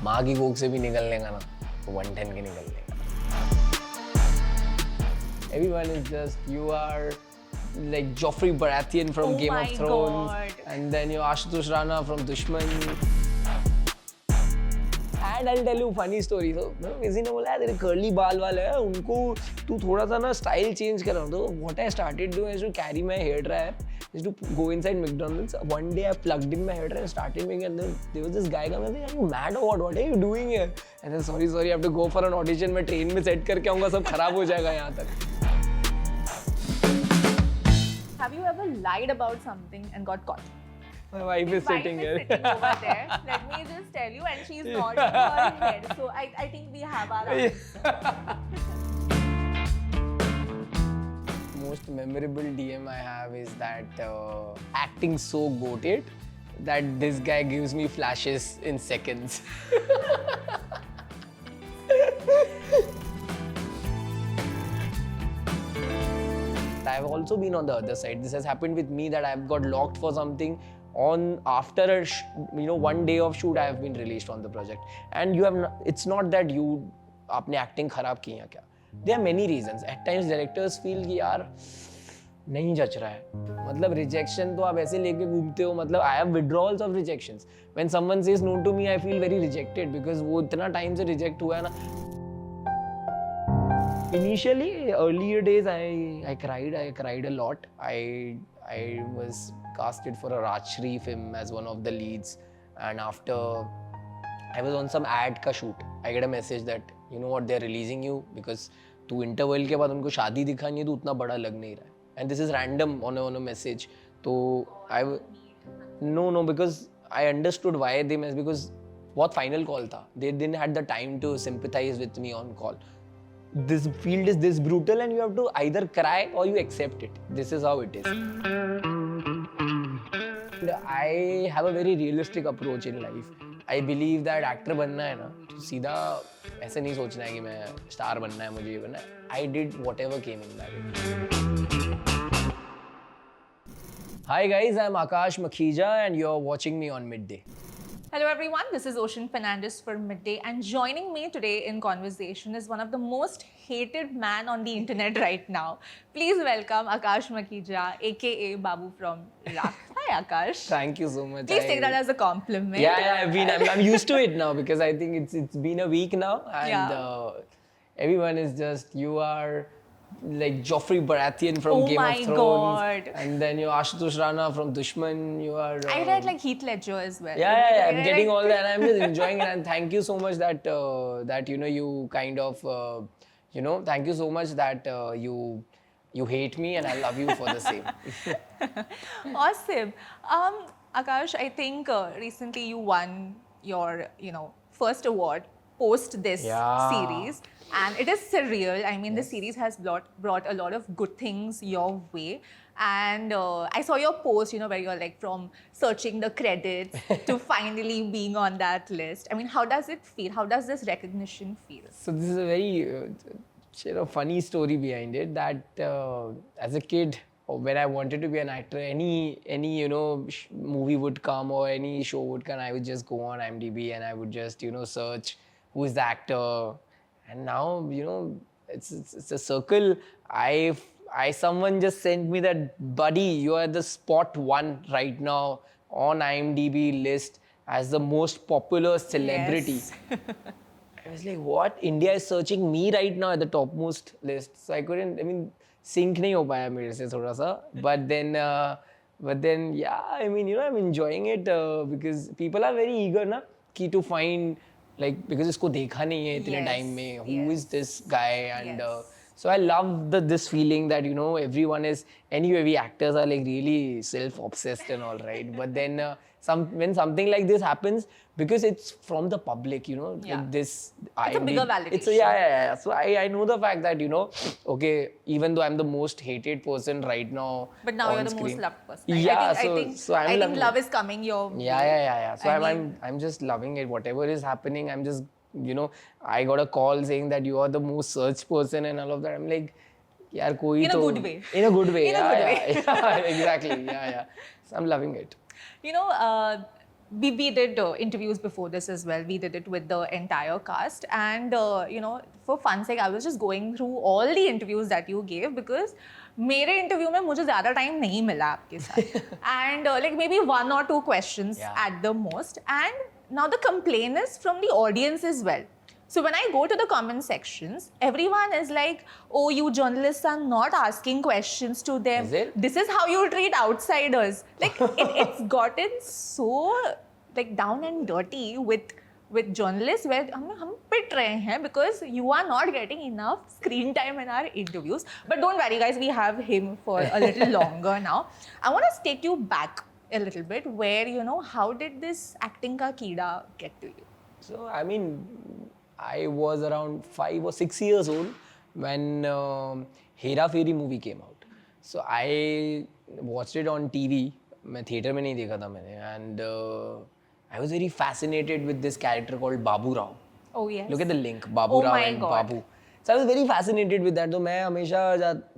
माँ की कोख से भी निकलने का ना तो 110 के निकलने का. Everyone is just, you are like Joffrey Baratheon from Oh Game my of Thrones, God. and then you're Ashutosh Rana from Dushman. And I'll tell you funny story. So, किसी ने बोला तेरे curly बाल वाले हैं, उनको तू थोड़ा सा ना style change करा. तो what I started doing is to carry my hair dryer, is to go inside McDonald's. One day I plugged in my hair dryer and started making, and then there was this guy coming. I was like, are you mad or what? What are you doing here? And then sorry, I have to go for an audition. मैं train में set करके आऊँगा, सब खराब हो जाएगा यहाँ तक. Have you ever lied about something and got caught? My wife is sitting here. Sitting over there. Let me just tell you, and she's nodding her head. So I think we have our answer. Most memorable DM I have is that acting so goated that this guy gives me flashes in seconds. I've also been on the other side. This has happened with me that I've got locked for something. On after one day of shoot, I have been released on the project. And you have it's not that you अपने acting खराब की है क्या. There are many reasons. At times directors feel कि यार नहीं जच रहा है. मतलब rejection तो आप ऐसे लेके घूमते हो. मतलब I have withdrawals of rejections. When someone says no to me, I feel very rejected because वो इतना time से reject हुआ है ना. Initially, earlier days, I cried a lot. I was casted for a Rajshri film as one of the leads, and after I was on some ad ka shoot, I get a message that you know what, they're releasing you because तू interval के बाद उनको शादी दिखानी है तो उतना बड़ा लग नहीं रहा है. And this is random on a message. तो no, because I understood why they messaged, because बहुत final call था. They didn't had the time to sympathize with me on call. This field is this brutal and you have to either cry or you accept it. This is how it is. I have a very realistic approach in life. I believe that actor बनना है ना तो सीधा ऐसे नहीं सोचना है कि मैं स्टार बनना है, मुझे ये बनना है. I did whatever came in my way. Hi guys, I'm Akash Makhija and you're watching me on Midday. Hello everyone, this is Ocean Fernandez for Midday, and joining me today in conversation is one of the most hated man on the internet right now. Please welcome Akash Makhija, aka Babu from Rakh. Hi Akash. Thank you so much. Please take that as a compliment. Yeah, I'm used to it now because I think it's been a week now and everyone is just, you are like Joffrey Baratheon from Game of Thrones. Oh my God. And then you're Ashutosh Rana from Dushman. You are. I read like Heath Ledger as well. Yeah. I'm getting all that, and I'm just enjoying it. And thank you so much that you kind of thank you so much that you hate me, and I love you for the same. Awesome. Akash, I think recently you won your first award post this series, and it is surreal. I mean, the series has brought a lot of good things your way, and I saw your post, where you're like from searching the credits to finally being on that list. I mean, how does it feel? How does this recognition feel? So this is a very funny story behind it. That as a kid, when I wanted to be an actor, any movie would come or any show would come, I would just go on IMDb and I would just search who is the actor. And now it's a circle. Someone just sent me that, buddy, you are the spot one right now on IMDb list as the most popular celebrity. Yes. I was like, what? India is searching me right now at the topmost list. So I couldn't, sync nahi ho paya mere se thoda sa. But then, yeah, I'm enjoying it because people are very eager na to find, like, because isko dekha nahi hai itne time mein, who is this guy? And so I love this feeling that, everyone is, anyway, we actors are like really self-obsessed and all, right? But then when something like this happens, because it's from the public, it's a bigger validation. So I know the fact that, okay, even though I'm the most hated person right now, but now you're the screen, most loved person. Yeah, I think love is coming your way. Yeah. So I'm just loving it. Whatever is happening, I'm just, I got a call saying that you are the most searched person and all of that. I'm like, yaar, koi in a good way. In a good way. In a good way. Yeah, exactly. Yeah. So I'm loving it. we did interviews before this as well. We did it with the entire cast, and you know, for fun sake, I was just going through all the interviews that you gave because मेरे interview में मुझे ज़्यादा time नहीं मिला आपके साथ, and like maybe 1 or 2 questions at the most, and now the complaint is from the audience as well. So when I go to the comment sections, everyone is like, "Oh, you journalists are not asking questions to them. Is it? This is how you treat outsiders." Like it's gotten so like down and dirty with journalists where हम पिट रहे हैं because you are not getting enough screen time in our interviews. But don't worry, guys, we have him for a little longer now. I want to take you back a little bit where, you know, how did this acting ka keeda get to you? So, I mean, I was around 5 or 6 years old when Hera Fairy movie came out. So, I watched it on TV. मैं theatre में नहीं देखा था मैंने, and I was very fascinated with this character called Babu Rao. Oh yes. Look at the link, Babu Oh Rao my and God. Babu. So I was very fascinated with that. So मैं हमेशा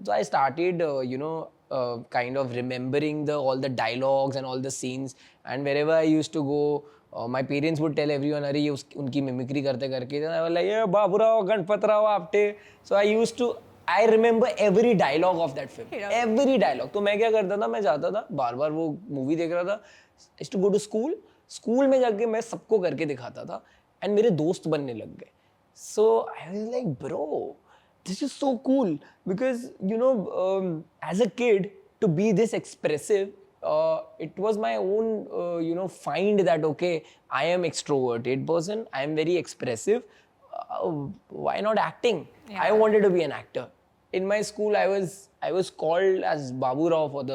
so I started you know kind of remembering all the dialogues and all the scenes, and wherever I used to go, my parents would tell everyone, अरे ये उनकी mimicry करते करके, then I was like, yeah, Babu Rao, Ganpat Rao, Apte. So I remember every dialogue of that film. Every dialogue. तो मैं क्या करता था, मैं जाता था, बार-बार वो movie देख रहा था. I used to go to school. School में जाके मैं सबको करके दिखाता था, एंड मेरे दोस्त बनने लग गए. So I was like, bro, this is so cool, because you know as a kid to be this expressive, it was my own you know find that okay, I am extroverted person, I am very expressive, why not acting? I wanted to be an actor. In my school I was called as Babu Rao for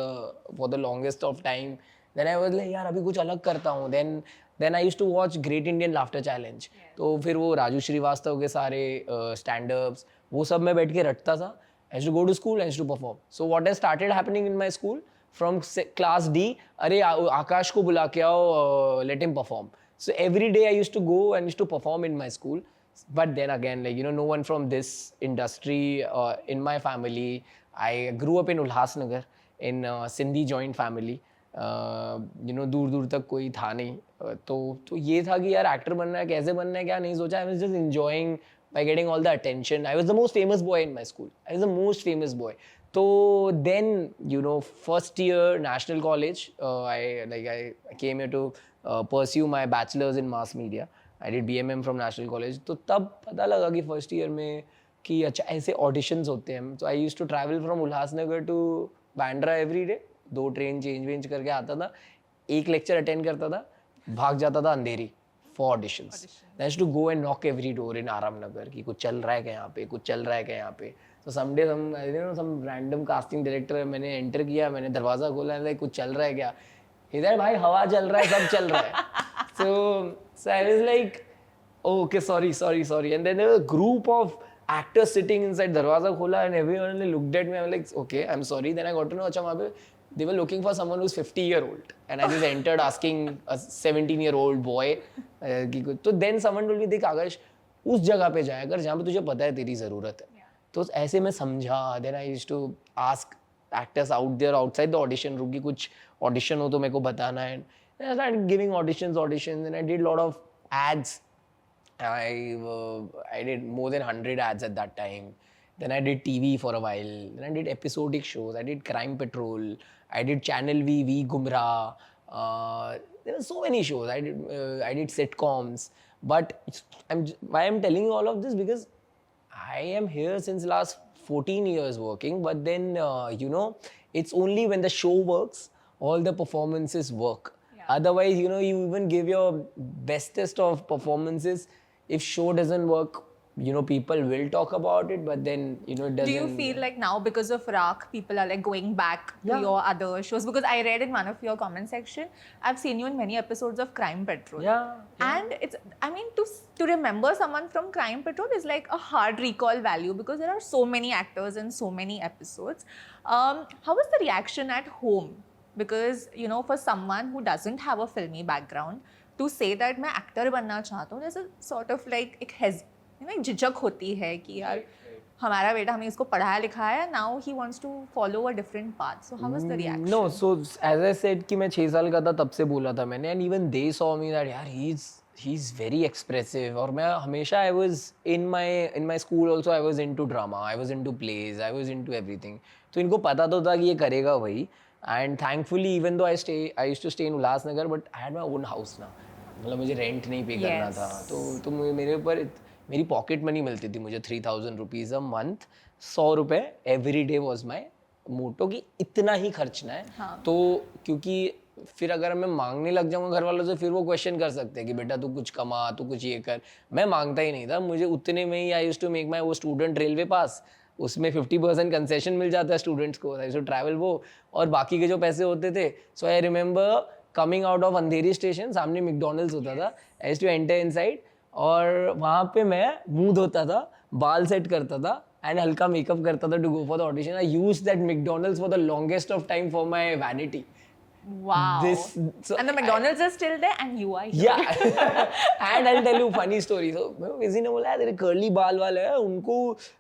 the longest of time. Then I was like, यार अभी कुछ अलग करता हूँ. Then I used to watch Great Indian Laughter Challenge. तो फिर वो राजू श्रीवास्तव के सारे stand-ups, वो सब मैं बैठ के रटता था. I used to go to school, I used to perform. So what has started happening in my school, from class D, अरे आकाश को बुला के आओ, let him perform. So every day I used to go and used to perform in my school. But then again, like, you know, no one from this industry in my family. I grew up in Ulhasnagar in Sindhi joint family. You know दूर दूर तक कोई था नहीं, तो ये था कि यार एक्टर बनना है, कैसे बनना है, क्या नहीं सोचा. I was just enjoying by getting all the attention. I was the most famous boy in my school. I was the most famous boy. तो then you know first year National College, I came here to pursue my bachelors in mass media. I did BMM from National College. तो तब पता लगा कि first year में कि अच्छा ऐसे ऑडिशंस होते हैं. तो I used to travel from Ulhasnagar to Bandra every day. 2 train change करके आता था, 1 लेक्चर अटेंड करता था, भाग जाता था Andheri for auditions. I used to go and knock every door in Aram Nagar कि कुछ चल रहा है क्या यहाँ पे, कुछ चल रहा है क्या यहाँ पे. तो someday some random casting director, मैंने एंटर किया, मैंने दरवाजा खोला, लाइक कुछ चल रहा है क्या, इधर भाई हवा चल रहा है, सब चल रहा है. So I was like, okay, sorry. And then there was a group of actors sitting inside. Darwaza khola and everyone looked at me. I was like, okay, I'm sorry. Then I got to know, acha, wahan pe they were looking for someone who's 50-year-old. And I just entered asking a 17-year-old boy. तो then someone told me, देख आकाश, उस जगह पे जाया कर जहाँ पे तुझे पता है तेरी ज़रूरत है. तो ऐसे मैं समझा. Then I used to ask actors out there outside the audition room कि कुछ audition हो तो मेरे को बताना है. And I started giving auditions. And I did a lot of ads. I did more than 100 ads at that time. Then I did TV for a while. Then I did episodic shows. I did Crime Patrol. I did Channel V Gumrah. There were so many shows. I did sitcoms. But why I'm telling you all of this, because I am here since last 14 years working. But then you know, it's only when the show works, all the performances work. Otherwise, you know, you even give your bestest of performances. If show doesn't work, you know, people will talk about it, but then, you know, it doesn't. Do you feel like now because of Raak, people are like going back to your other shows? Because I read in one of your comment section, I've seen you in many episodes of Crime Patrol. Yeah. And it's, I mean, to remember someone from Crime Patrol is like a hard recall value because there are so many actors and so many episodes. How was the reaction at home? Because, you know, for someone who doesn't have a filmy background, to say that मैं actor बनना चाहता हूँ, there's a sort of like एक झिझक होती है कि यार हमारा बेटा हमें इसको पढ़ाया लिखाया, now he wants to follow a different path. So how was the reaction? No, so as I said कि मैं 6 साल का था तब से बोला था मैंने, and even they saw me that यार he's very expressive. और मैं हमेशा I was in my school also I was into drama, I was into plays, I was into everything. तो इनको पता तो था कि ये करेगा वही. And thankfully even though I used to stay in Ulhasnagar, but I had my own house ना, मतलब मुझे रेंट नहीं पे करना था. तो मेरे ऊपर मेरी पॉकेट मनी मिलती थी मुझे 3,000 रुपीज़ अ मंथ. 100 रुपये एवरी डे वॉज माई मोटो कि इतना ही खर्चना है. हाँ. तो क्योंकि फिर अगर मैं मांगने लग जाऊंगा घर वालों से, फिर वो क्वेश्चन कर सकते हैं कि बेटा तू कुछ कमा, तू कुछ ये कर. मैं मांगता ही नहीं था, मुझे उतने में ही आई यूज्ड टू मेक माई वो स्टूडेंट रेलवे पास, उसमें 50% कंसेशन मिल जाता है स्टूडेंट्स को. आई यूज्ड टू ट्रैवल वो, और बाकी के जो पैसे होते थे. So I remember coming out of Andheri station, सामने मैकडॉनल्ड्स होता था. I used to enter inside और वहाँ पे मैं मुंह धोता था, बाल सेट करता था एंड हल्का मेकअप करता था to go for the audition. I use that McDonald's for the longest of time for my vanity. Wow. And the McDonald's are still there and you are here. Yeah. And I'll tell you funny story. So किसी ने बोला तेरे curly बाल वाले हैं, उनको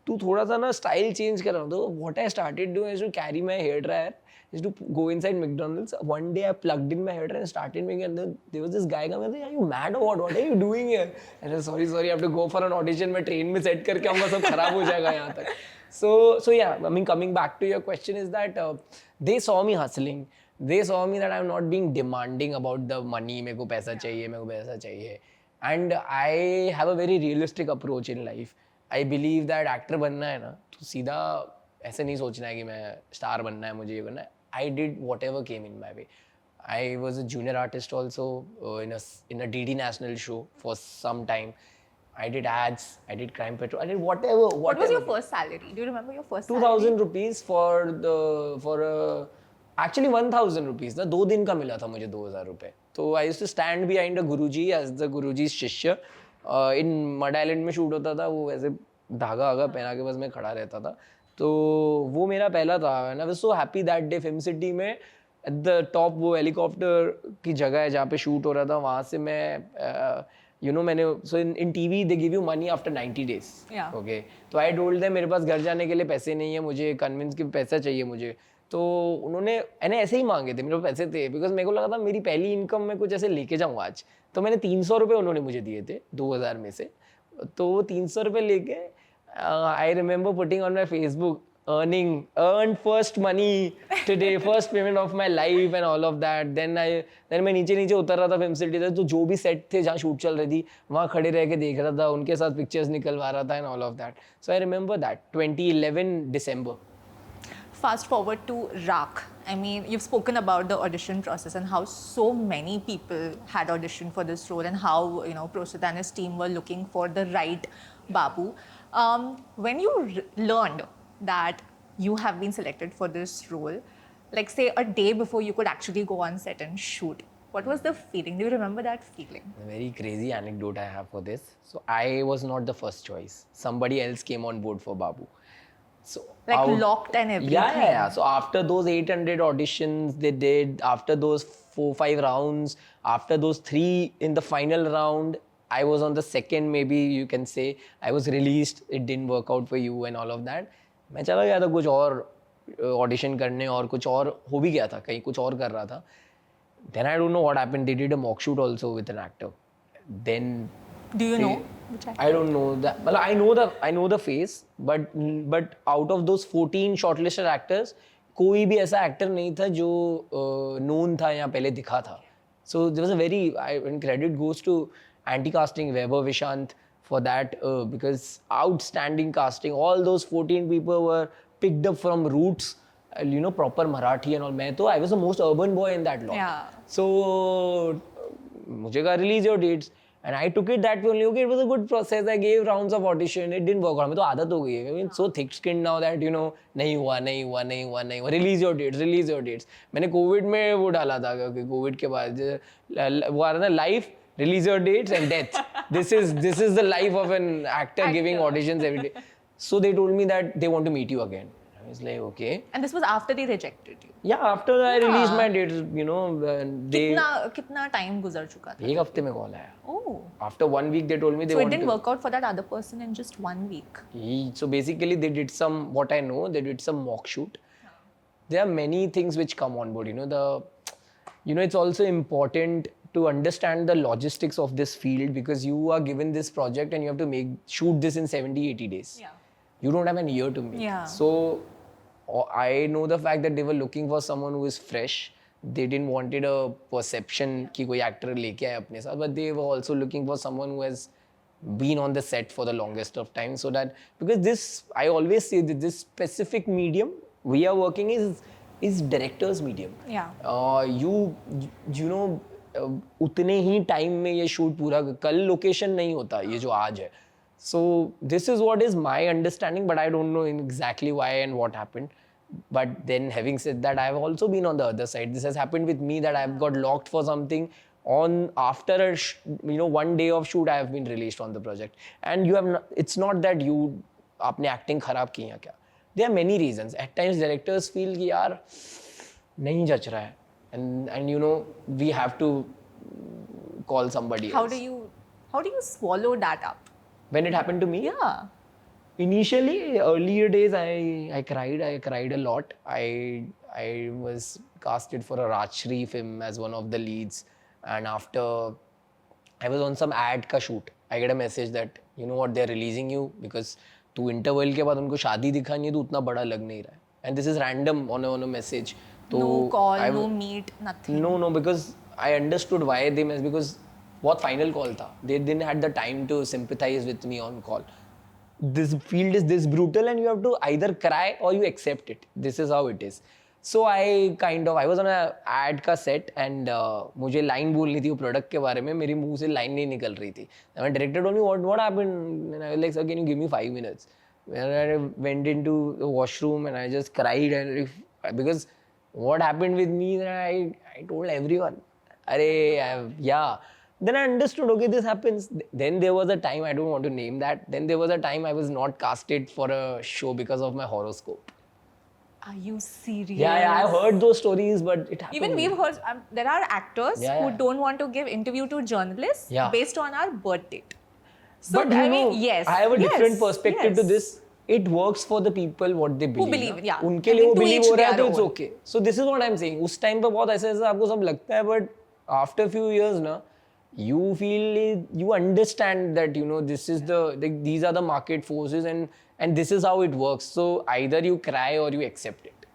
तू थोड़ा सा ना स्टाइल चेंज कर रहा हूँ. तो what I started doing is to carry my hair dryer, is to go inside McDonald's. One day I plugged in my hair dryer and started making, and then there was this guy coming, are you mad or what? What are you doing here? And I said, sorry, I have to go for an audition. मैं train में set करके आऊँगा, सब खराब हो जाएगा यहाँ तक. So yeah, I mean, coming back to your question is that they saw me hustling. They saw me that I'm not being demanding about the money. मेरे को पैसा चाहिए, मेरे को पैसा चाहिए. And I have a very realistic approach in life. I believe that actor बनना है ना, तो सीधा ऐसे नहीं सोचना है कि मैं स्टार बनना है, मुझे ये बनना है. I did whatever came in my way. I was a junior artist also in a DD national show for some time. I did ads, I did Crime Patrol, I did whatever. What was your first salary? Do you remember your first 2,000 rupees for a actually 1,000 rupees था. 2 दिन का मिला था मुझे 2,000 रुपये. तो I used to stand behind a Guruji as the Guruji's शिष्य. In mud island में शूट होता था, वो वैसे धागा आगा पहना के बस मैं खड़ा रहता था. तो वो मेरा पहला था. And I was so happy that day. Film city में एट द टॉप वो हेलीकॉप्टर की जगह है जहाँ पे शूट हो रहा था, वहाँ से मैं मैंने so in TV they give you money after 90 days. Okay, तो आई टोल्ड देम मेरे पास घर जाने के लिए पैसे नहीं है, मुझे कन्विंस के पैसा चाहिए मुझे. तो उन्होंने ऐसे ही मांगे थे, मेरे पास पैसे थे, बिकॉज मेरे को लगा था मेरी पहली इनकम में कुछ ऐसे लेके जाऊँ आज. तो मैंने 300 रुपये उन्होंने मुझे दिए थे 2,000 में से. तो वो 300 रुपये लेके I remember putting on my Facebook, earned first money today, first payment of my life and all of that. Then मैं नीचे उतर रहा था फिल्म सिटी से, तो जो भी सेट थे जहाँ शूट चल रही थी वहाँ खड़े रह के देख रहा था, उनके साथ पिक्चर्स निकलवा रहा था and all of that. So I remember that 2011 December. Fast forward to Raak. I mean, you've spoken about the audition process and how so many people had auditioned for this role and how, Prosita and his team were looking for the right Babu. When you learned that you have been selected for this role, like say a day before you could actually go on set and shoot, what was the feeling? Do you remember that feeling? A very crazy anecdote I have for this. So I was not the first choice. Somebody else came on board for Babu. So like locked and everything. Yeah. So after those 800 auditions they did, after those 4-5 rounds, after those 3 in the final round, I was on the second, maybe you can say. I was released. It didn't work out for you and all of that. मैं चला गया था कुछ और audition करने, और कुछ और हो भी गया था, कहीं कुछ और कर रहा था. Then I don't know what happened. They did a mock shoot also with an actor. Then do you know which actor? I don't know that. Well, I know the face, but out of those 14 shortlisted actors, कोई भी ऐसा actor नहीं था जो known था या पहले दिखा था. So there was a very, and credit goes to anti-casting Weber Vishant for that, because outstanding casting. All those 14 people were picked up from roots, proper Marathi and all. I was the most urban boy in that lot. Yeah. So मुझे कहा release your dates, and I took it that way only. Okay, it was a good process. I gave rounds of audition. It didn't work out. मैं तो आदत हो गई है. I mean, so thick-skinned now that नहीं हुआ. Release your dates. मैंने Covid में वो डाला था, क्योंकि कोविड के बाद वो आ रहा था life, release your dates and death. This is the life of an actor giving auditions every day. So they told me that they want to meet you again. I was like, okay. And this was after they rejected you. Yeah, after I released my dates, you know, they कितना time गुजर चुका था? एक हफ्ते में call आया. Oh. After 1 week, they told me they So it want didn't to. work out for that other person in just 1 week. So basically, they did some. What I know, they did some mock shoot. There are many things which come on board. It's also important to understand the logistics of this field because you are given this project and you have to shoot this in 70, 80 days. Yeah. You don't have an year to make. Yeah. So I know the fact that they were looking for someone who is fresh. They didn't wanted a perception कि कोई actor लेके आए अपने साथ, but they were also looking for someone who has been on the set for the longest of time, so that because this, I always say that this specific medium we are working is director's medium. Yeah. You know उतने ही time में ये shoot पूरा, कल location नहीं होता ये जो आज है. So this is what is my understanding, but I don't know exactly why and what happened. But then having said that, I've also been on the other side. This has happened with me that I've got locked for something after one day of shoot I have been released on the project. And it's not that आपने acting खराब की या क्या. There are many reasons. At times directors feel कि यार नहीं जच रहा है. And we have to call somebody else. How do you swallow that up? When it happened to me? Yeah. Initially, earlier days, I cried a lot. I was casted for a Rajshri film as one of the leads, and after I was on some ad ka shoot, I get a message that you know what, they're releasing you because तू interval के बाद उनको शादी दिखानी है तो उतना बड़ा लग नहीं रहा है. And this is random on a message. No call, no meet, nothing. No, because I understood why they messed, because बहुत final call था. They didn't had the time to sympathize with me on call. This field is this brutal and you have to either cry or you accept it. This is how it is. So I was on a ad का set and मुझे line बोलनी थी वो product के बारे में, मेरी मुंह से line नहीं निकल रही थी. My director told me what happened, and I was like, sir, can you give me 5 minutes? And I went into the washroom and I just cried, and because what happened with me, that I told everyone, Then I understood, okay, this happens. Then there was a time, I don't want to name that, then there was a time I was not casted for a show because of my horoscope. Are you serious? Yeah, I heard those stories, but it happened. Even we've heard, there are actors who don't want to give interview to journalists based on our birth date. So, but yes. I have a different perspective to this. It works for the people what they believe. Who believe, yeah. उनके लिए वो believe हो रहा है तो it's okay. So this is what I'm saying. उस time पे बहुत ऐसे आपको सब लगता है, but after few years ना, you feel, you understand that this is these are the market forces and this is how it works. So either you cry or you accept it.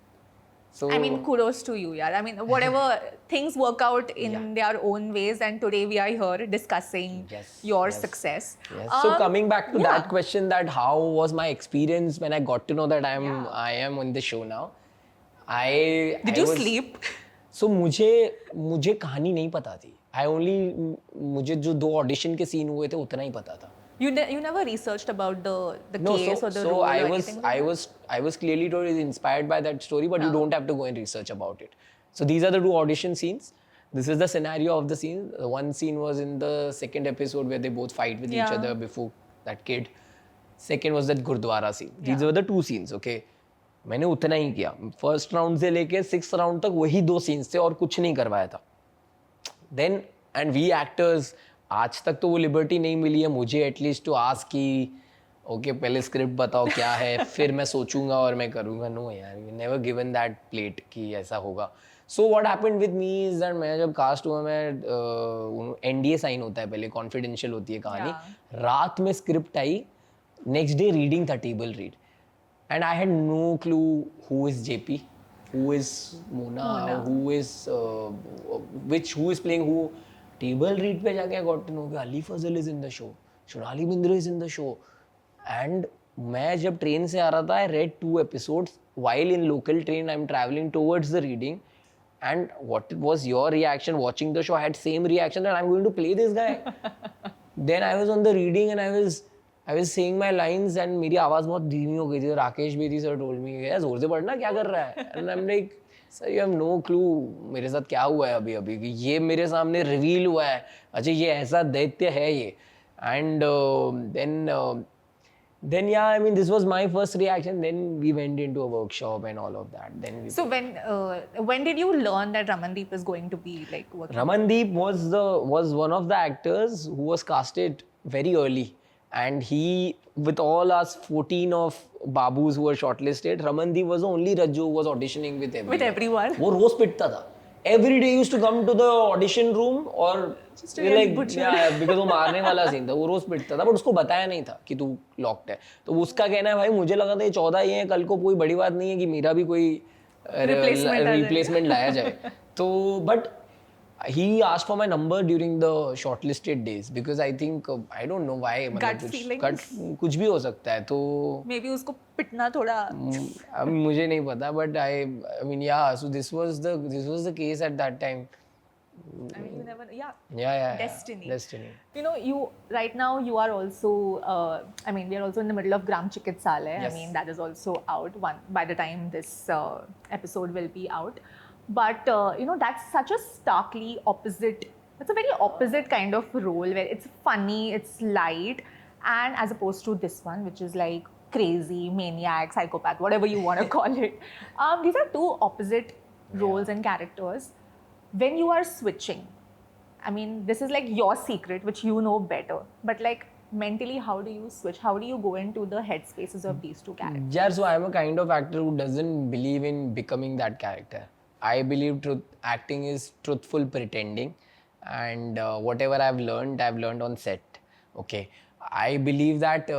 So I mean, kudos to you, yaar. I mean, whatever things work out in their own ways, and today we are here discussing your success. Yes. So coming back to that question, that how was my experience when I got to know that I am on the show now? Did you sleep? So मुझे कहानी नहीं पता थी. मुझे जो 2 audition के scene हुए थे उतना ही पता था. You never researched about the case or the role or anything? I was clearly told it's inspired by that story, but you don't have to go and research about it. So these are the 2 audition scenes. This is the scenario of the scene. One scene was in the second episode where they both fight with each other before that kid. Second was that Gurdwara scene. These were the 2 scenes, okay? मैंने उतना ही किया. First round से लेके 6th round तक वही 2 scenes थे और कुछ नहीं करवाया था. Then, and we actors, आज तक तो वो लिबर्टी नहीं मिली है मुझे एटलीस्ट टू आस्क कि ओके पहले स्क्रिप्ट बताओ क्या है फिर मैं सोचूंगा और मैं करूँगा. नो यार, you never given that plate कि ऐसा होगा. So what happened with me is that मैं जब कास्ट हुआ, मैं एनडीए साइन होता है पहले, कॉन्फिडेंशियल होती है कहानी. रात में स्क्रिप्ट आई, नेक्स्ट डे रीडिंग था, table read, and I had no clue who is JP, who is Mona, who is who is playing who. Table read पे जाके I got to know कि Ali Fazal is in the show, Shonali Bindra is in the show. And मैं जब train से आ रहा था, I read 2 episodes while in local train. I'm traveling towards the reading. And what was your reaction watching the show? I had same reaction that I'm going to play this guy. Then I was on the reading and I was saying my lines and मेरी आवाज़ बहुत धीमी हो गई थी. Rakesh Bedi sir told me, यार जोर से पढ़ना, क्या कर रहा है? And I'm like, sir, you have no clue मेरे साथ क्या हुआ है अभी कि ये मेरे सामने रिवील हुआ है. अच्छा, ये ऐसा दैत्य है ये. And then then yeah, I mean, this was my first reaction. Then we went into a workshop and all of that. Then we So when did you learn that Ramandeep is going to be like working? Ramandeep was one of the actors who was casted very early, and he, with all us 14 of Babus who were shortlisted, Ramandeep was the only Rajju who was auditioning with everyone. With everyone. वो रोज पिटता था. Every day he used to come to the audition room और Just to get butchered. yeah, because वो मारने वाला scene था, वो रोज पिटता था, but उसको बताया नहीं था कि तू लॉक्ड है. तो उसका कहना है भाई मुझे लगा था ये 14 ही है, कल को कोई बड़ी बात नहीं है कि मेरा भी कोई रिप्लेसमेंट लाया जाए. तो but he asked for my number during the shortlisted days because I think I don't know why. Gut feelings. कुछ भी हो सकता है. तो Maybe उसको पिटना थोड़ा. अब मुझे नहीं पता, but I mean yeah. So this was the case at that time. I mean, you never. Yeah. Yeah. Destiny. Destiny. You know, you right now you are also. I mean, we are also in the middle of Gram Chikitsalaya. Yes. I mean, that is also out by the time this episode will be out. But you know, that's such a starkly opposite. It's a very opposite kind of role where it's funny, it's light, and as opposed to this one, which is like crazy, maniac, psychopath, whatever you want to call it. These are two opposite roles and characters. When you are switching, I mean, this is like your secret, which you know better. But like mentally, how do you switch? How do you go into the headspaces of these two characters? Yeah, so I'm a kind of actor who doesn't believe in becoming that character. I believe acting is truthful pretending, and whatever I've learned on set. Okay, I believe that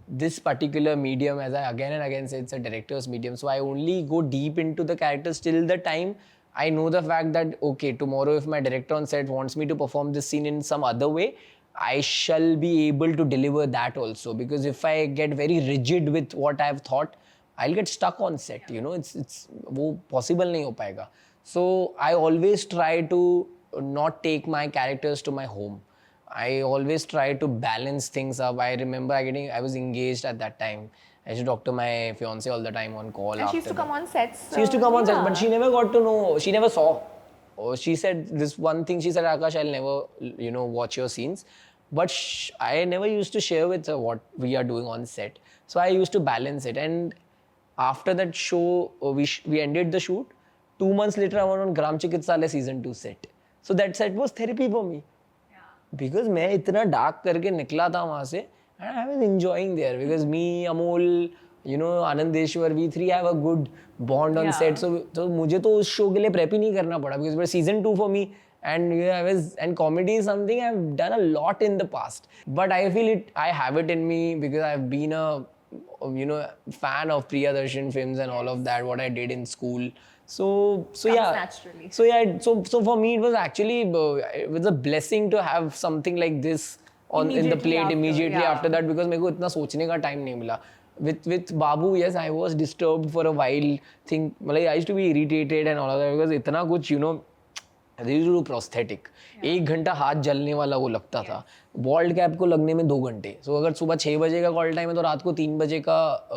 this particular medium, as I again and again say, it's a director's medium. So I only go deep into the characters till the time I know the fact that okay, tomorrow if my director on set wants me to perform this scene in some other way, I shall be able to deliver that also. Because if I get very rigid with what I've thought, I'll get stuck on set, you know, it's वो possible नहीं हो पाएगा. So I always try to not take my characters to my home. I always try to balance things up. I remember I was engaged at that time. I used to talk to my fiancée all the time on call. And she used to come on sets. She used to come on sets, but she never got to know. She never saw. She said this one thing. She said, Akash, I'll never, you know, watch your scenes. But I never used to share with her what we are doing on set. So I used to balance it. And after that show, we ended the shoot. 2 months later, I went on Gram Chikitsalaya season 2 set. So that set was therapy for me. Because मैं इतना dark करके निकला था वहाँ से, and I was enjoying there because me, Amol, you know, Anandeshwar, we three have a good bond on set. So मुझे तो उस show के लिए prep ही नहीं करना पड़ा because it was season 2 for me, and you know, and comedy is something I've done a lot in the past. But I feel I have it in me because I've been a, you know, fan of Priyadarshan films and all of that, what I did in school. So yeah, naturally. So yeah, so for me it was actually it was a blessing to have something like this on in the plate immediately after that, because मेरे को इतना सोचने का time नहीं मिला. With Babu, yes, I was disturbed for a while. I used to be irritated and all of that because इतना कुछ, you know, they used to do prosthetic. 1 घंटा हाथ जलने वाला वो लगता था. बॉल्ड कैप को लगने में 2 घंटे. So अगर सुबह 6 बजे का कॉल टाइम है तो रात को 3 बजे का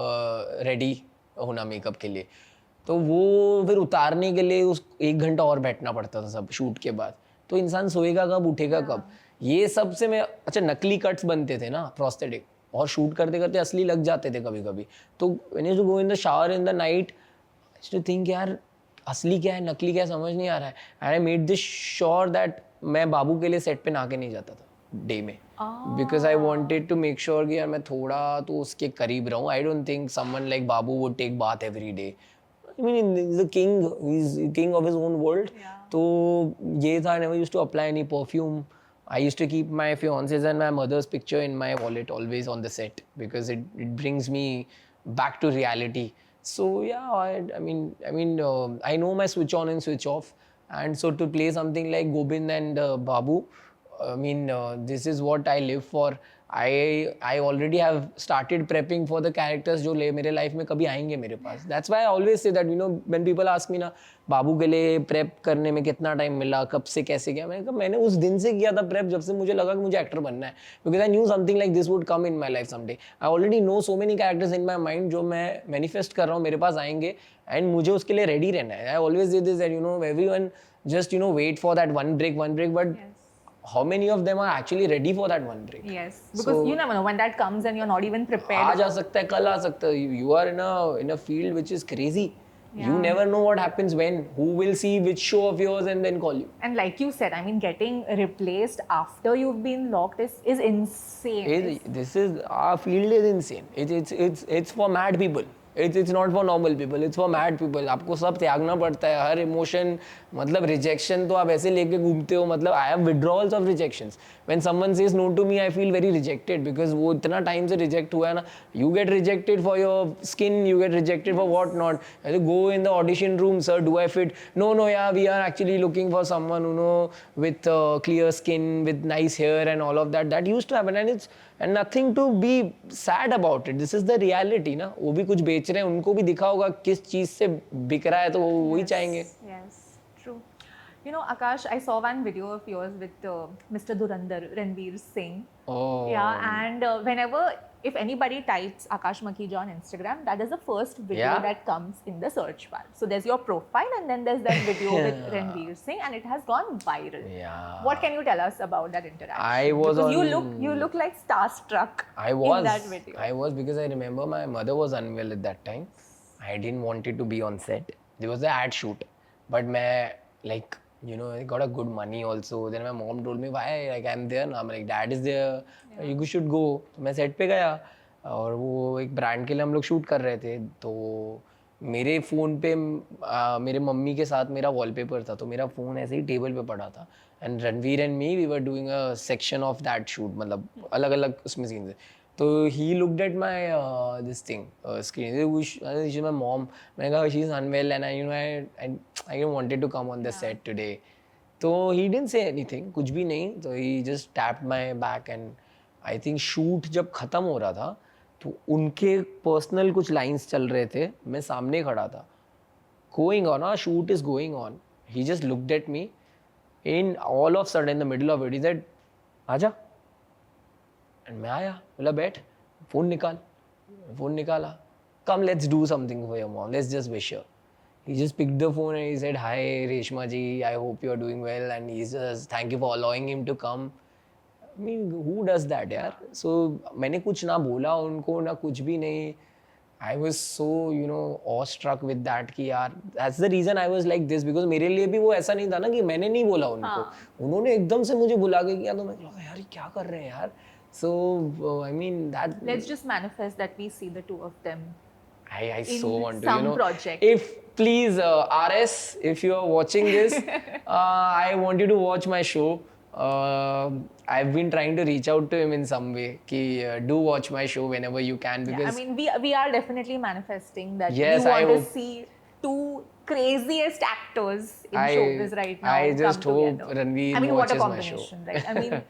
रेडी होना मेकअप के लिए. तो वो फिर उतारने के लिए उस 1 घंटा और बैठना पड़ता था सब शूट के बाद. तो इंसान सोएगा कब, उठेगा कब, ये सब से मैं अच्छा नकली कट्स बनते थे ना प्रोस्थेटिक, और शूट करते करते असली लग जाते थे कभी कभी. तो when you go in the shower in the night to think यार असली क्या है नकली क्या है समझ नहीं आ रहा है. And I made this sure that मैं बाबू के लिए सेट पे नहा के नहीं जाता था डे में, because I wanted to make sure कि यार मैं थोड़ा तो उसके करीब रहूँ. I don't think someone like Babu would take bath every day. I mean, he's the king. He's king of his own world. So, I never used to apply any perfume. I used to keep my fiance's and my mother's picture in my wallet always on the set because it brings me back to reality. So yeah, I know my switch on and switch off. And so to play something like Gobind and Babu, this is what I live for. I already have started prepping for the characters जो मेरे life में कभी आएंगे मेरे पास. That's why I always say that, you know, when people ask me ना बाबू के लिए prep करने में कितना टाइम मिला, कब से कैसे किया, मैंने कहा मैंने उस दिन से किया था प्रेप जब से मुझे लगा कि मुझे एक्टर बनना है. Because I knew something like this would come in my life someday. I already know so many characters in my mind जो मैं manifest कर रहा हूँ मेरे पास आएंगे, and मुझे उसके लिए ready रहना है. I always say this that, you know, everyone just, you know, wait for that one break, but how many of them are actually ready for that one break? Yes, because you never know when that comes and you're not even prepared. आज आ सकता है, कल आ सकता है. You are in a field which is crazy. You never know what happens when. Who will see which show of yours and then call you? And like you said, I mean, getting replaced after you've been locked is insane. This is our field is insane. It's for mad people. It's not for normal people. It's for mad people. आपको सब त्यागना पड़ता है, हर emotion. मतलब rejection तो आप ऐसे लेके घूमते हो. मतलब I have withdrawals of rejections. When someone says no to me, I feel very rejected because वो इतना टाइम से रिजेक्ट हुआ है ना. You get rejected for your skin, you get rejected for what not. Go in the audition room, sir, do I fit? No, yeah, we are actually looking for someone with clear skin, with nice hair and all of that. That used to happen and nothing to be sad about it. This is the reality ना. वो भी कुछ बेच रहे हैं, उनको भी दिखा होगा किस चीज से बिक रहा है तो वो वही चाहेंगे. Yes, true. You know, Akash, I saw one video of yours with Mr. Dhurandhar, Ranveer Singh. Oh. Yeah, and whenever, if anybody types Akash Makhija on Instagram, that is the first video that comes in the search bar. So there's your profile and then there's that video with Ranveer Singh and it has gone viral. Yeah. What can you tell us about that interaction? I was because you look like starstruck in that video. I was because I remember my mother was unwell at that time. I didn't want it to be on set. There was an ad shoot. But I got a good money also. Then my mom told me, why? Like, I'm there now. I'm like, dad is there. You should go. तो मैं set पे गया और वो एक brand के लिए हम लोग शूट कर रहे थे. तो मेरे फ़ोन पे मेरे मम्मी के साथ मेरा वॉलपेपर था. तो मेरा फ़ोन ऐसे ही टेबल पे पड़ा था. And Ranveer and me we were doing a section of that shoot. मतलब अलग अलग उसमें सीन थे. तो he looked at my this thing screen. My mom. मैंने कहा she is unwell and I wanted to come on the set today. तो he didn't say anything, कुछ भी नहीं. तो he just tapped my back and I think shoot जब ख़त्म हो रहा था तो उनके पर्सनल कुछ लाइंस चल रहे थे. मैं सामने खड़ा था. Going on, shoot is going on. He just looked at me in all of sudden in the middle of it. He said आजा. एंड मैं आया. बोला बैठ. फ़ोन निकाला. Come let's do something for your mom. Let's just wish her. He just picked the phone and he said, hi Reshma ji, I hope you are doing well, and he says thank you for allowing him to come. I mean, who does that यार? So मैंने कुछ ना बोला उनको, ना कुछ भी नहीं. I was so awestruck with that कि यार that's the reason I was like this, because मेरे लिए भी वो ऐसा नहीं था ना कि मैंने नहीं बोला उनको. उन्होंने एकदम से मुझे बुला के किया. तो मैं लगा यार ये क्या कर रहे हैं यार. So I mean that. Let's just manifest that we see the two of them. I so want to, some project. If please RS, if you are watching this, I want you to watch my show. I've been trying to reach out to him in some way. Do watch my show whenever you can, because I mean we are definitely manifesting that. Yes, we want to see two craziest actors in showbiz right now. I just hope Ranveer watches my show. Right? I mean,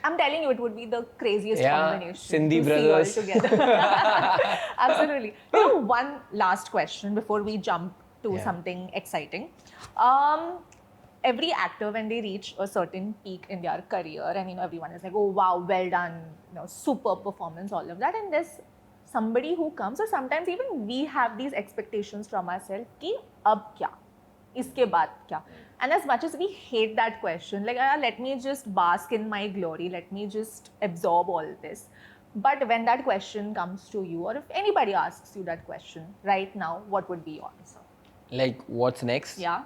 I'm telling you, it would be the craziest combination. Sindhi brothers. See all together. Absolutely. One last question before we jump to something exciting. Every actor, when they reach a certain peak in their career, and everyone is like, oh wow, well done, super performance, all of that, and there's somebody who comes, or sometimes even we have these expectations from ourselves कि अब क्या, इसके बाद क्या. And as much as we hate that question, like let me just bask in my glory, let me just absorb all this. But when that question comes to you, or if anybody asks you that question right now, what would be your answer? Like what's next? Yeah.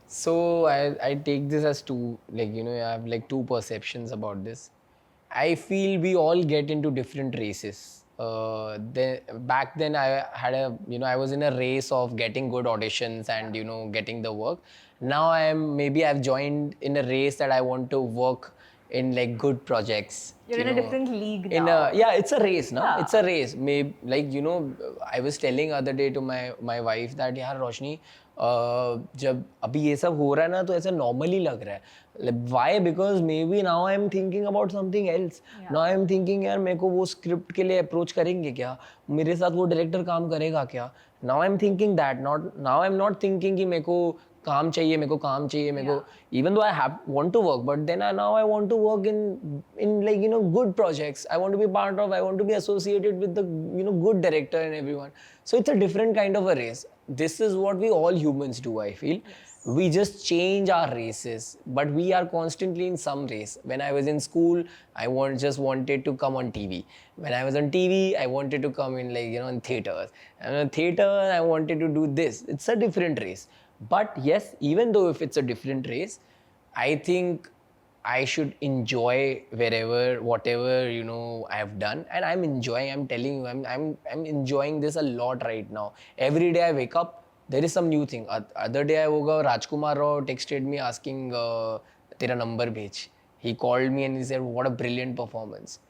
So I take this as two, I have like two perceptions about this. I feel we all get into different races. Back then I had I was in a race of getting good auditions and getting the work. Now I've joined in a race that I want to work in like good projects. You're in a different league now. It's a race, no? It's a race. Maybe I was telling other day to my wife that यार रोशनी जब अभी ये सब हो रहा है ना तो ऐसा normally लग रहा है. Why? Because maybe now I'm thinking about something else. Now I'm thinking यार मेरे को वो स्क्रिप्ट के लिए अप्रोच करेंगे क्या, मेरे साथ वो डायरेक्टर काम करेगा क्या. Now I'm thinking that. Now I'm not thinking कि मेरे को काम चाहिए, मेरे को even though I want to work, but then now I want to work in like good projects. I want to be I want to be associated with the good director and everyone. So it's a different kind of a race. This is what we all humans do, I feel. Yes. We just change our races, but we are constantly in some race. When I was in school, just wanted to come on TV. When I was on TV, I wanted to come in in theaters. And in theater, I wanted to do this. It's a different race. But yes, even though if it's a different race, I think I should enjoy whatever I've done, and I'm enjoying. I'm telling you, I'm enjoying this a lot right now. Every day I wake up, there is some new thing. Other day I woke up, Rajkumar Rao texted me asking, "Tera number bhej." He called me and he said, "What a brilliant performance."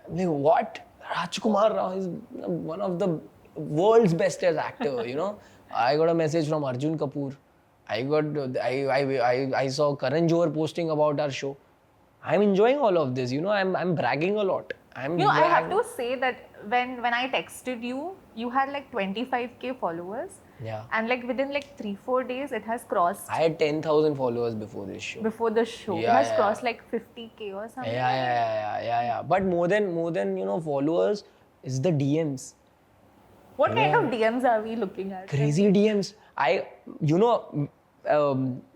I'm like, what? Rajkumar Rao is one of the world's best as actor. I got a message from Arjun Kapoor. I saw Karan Johar posting about our show. I'm enjoying all of this. I'm bragging a lot. I have to say that when I texted you, you had like 25K followers. Yeah. And like within like 3-4 days, it has crossed. I had 10,000 followers before this show. Before the show, it has crossed like 50K or something. Yeah. But more than followers is the DMs. What kind of DMs are we looking at? Crazy DMs.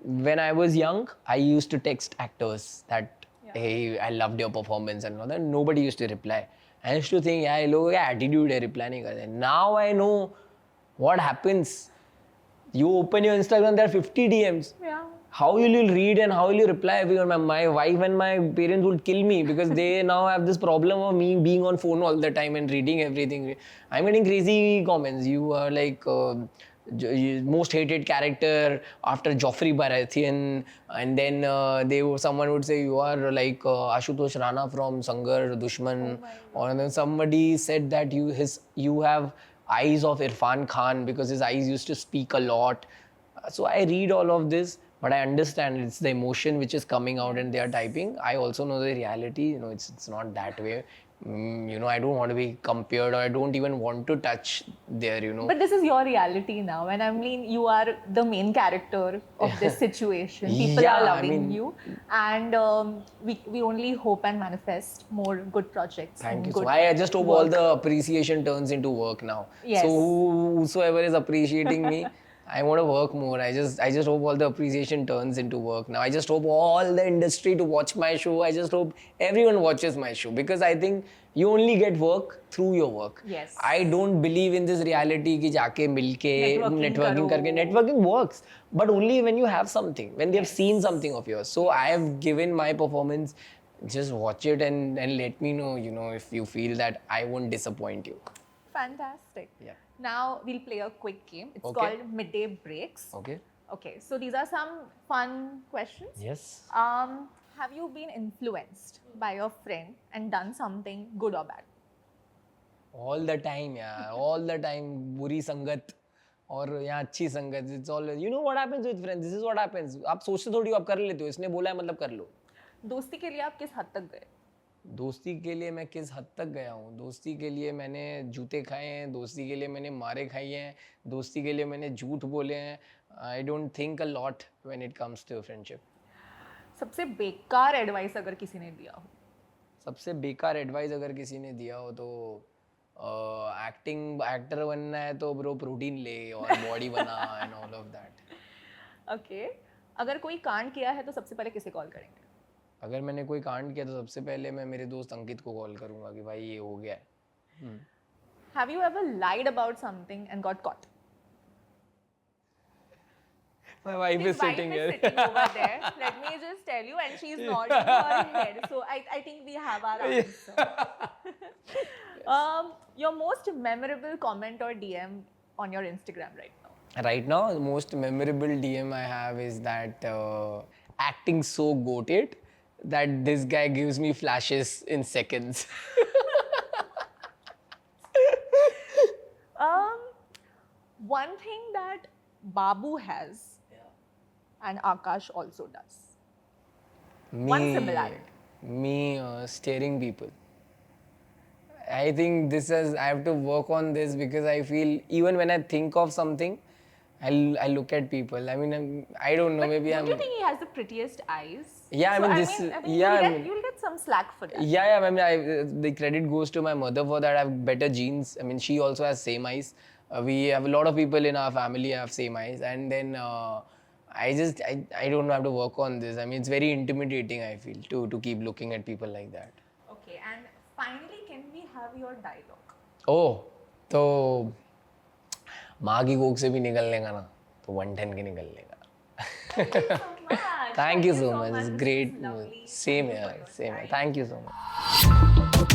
When I was young, I used to text actors that, hey, I loved your performance and all that. Nobody used to reply. I used to think, yeah, लोगों का attitude है, reply नहीं करते. Now I know what happens. You open your Instagram, there are 50 DMs. Yeah. How will you read and how will you reply? Because my wife and my parents would kill me because they now have this problem of me being on phone all the time and reading everything. I'm getting crazy comments. You are like most hated character after Joffrey Baratheon, and then someone would say you are like Ashutosh Rana from Sangar Dushman, or then somebody said that you have eyes of Irfan Khan because his eyes used to speak a lot. So I read all of this, but I understand it's the emotion which is coming out and they are typing. I also know the reality, it's not that way. I don't want to be compared, or I don't even want to touch there. But this is your reality now, and I mean, you are the main character of this situation. People are loving you, and we only hope and manifest more good projects. Thank you. So I just hope all the appreciation turns into work now. Yes. So whosoever is appreciating me, I want to work more. I just hope all the appreciation turns into work now. I just hope all the industry to watch my show. I just hope everyone watches my show, because I think you only get work through your work. Yes. I don't believe in this reality कि जाके मिलके networking करके. Networking works, but only when you have something, when they have seen something of yours. So I have given my performance. Just watch it and let me know, if you feel that I won't disappoint you. Fantastic. Yeah. Now we'll play a quick game. It's Okay. called Midday Breaks. Okay. Okay, so these are some fun questions. Yes. Have you been influenced by your friend and done something good or bad? All the time, yeah. All the time. बुरी संगत और यहाँ अच्छी संगत. It's all. You know what happens with friends? This is what happens. आप सोचते थोड़ी हो, आप कर लेते हो. इसने बोला है मतलब कर लो. दोस्ती के लिए आप किस हद तक गए? दोस्ती के लिए मैं किस हद तक गया हूँ? दोस्ती के लिए मैंने जूते खाए हैं, दोस्ती के लिए मैंने मारे खाई हैं, दोस्ती के लिए मैंने झूठ बोले हैं. I don't think a lot when it comes to friendship. सबसे बेकार एडवाइस अगर किसी ने दिया हो? सबसे बेकार एडवाइस अगर किसी ने दिया हो तो एक्टर बनना है तो ब्रो प्रोटीन ले और बॉडी बना and all of that. Okay. अगर कोई कांड किया है तो सबसे पहले किसे कॉल करेंगे? अगर मैंने कोई कांड किया तो सबसे पहले मैं मेरे दोस्त अंकित को कॉल करूंगा कि भाई ये हो गया है. Have you ever lied about something and got caught? My wife is sitting here. Sitting over there. Let me just tell you, and she's nodding her head. So I think we have our answer. Your most memorable comment or DM on your Instagram right now? Right now, the most memorable DM I have is that acting so goated that this guy gives me flashes in seconds. One thing that Babu has and Akash also does. One similarity. Me staring people. I think I have to work on this because I feel even when I think of something, I look at people. I mean, I don't know. But maybe don't you think he has the prettiest eyes? Yeah, you'll get some slack for that. Yeah. I mean, the credit goes to my mother for that. I have better genes. I mean, she also has same eyes. We have a lot of people in our family have same eyes, and then I don't have to work on this. I mean, it's very intimidating, I feel, to keep looking at people like that. Okay, and finally, can we have your dialogue? Oh, तो माँ की कोख से भी निकल लेगा ना तो 110 के निकल लेगा. Thank you so much. Thank you so much. It's This great. is lovely. Same Thank you for here. your Same here. time. Thank you so much.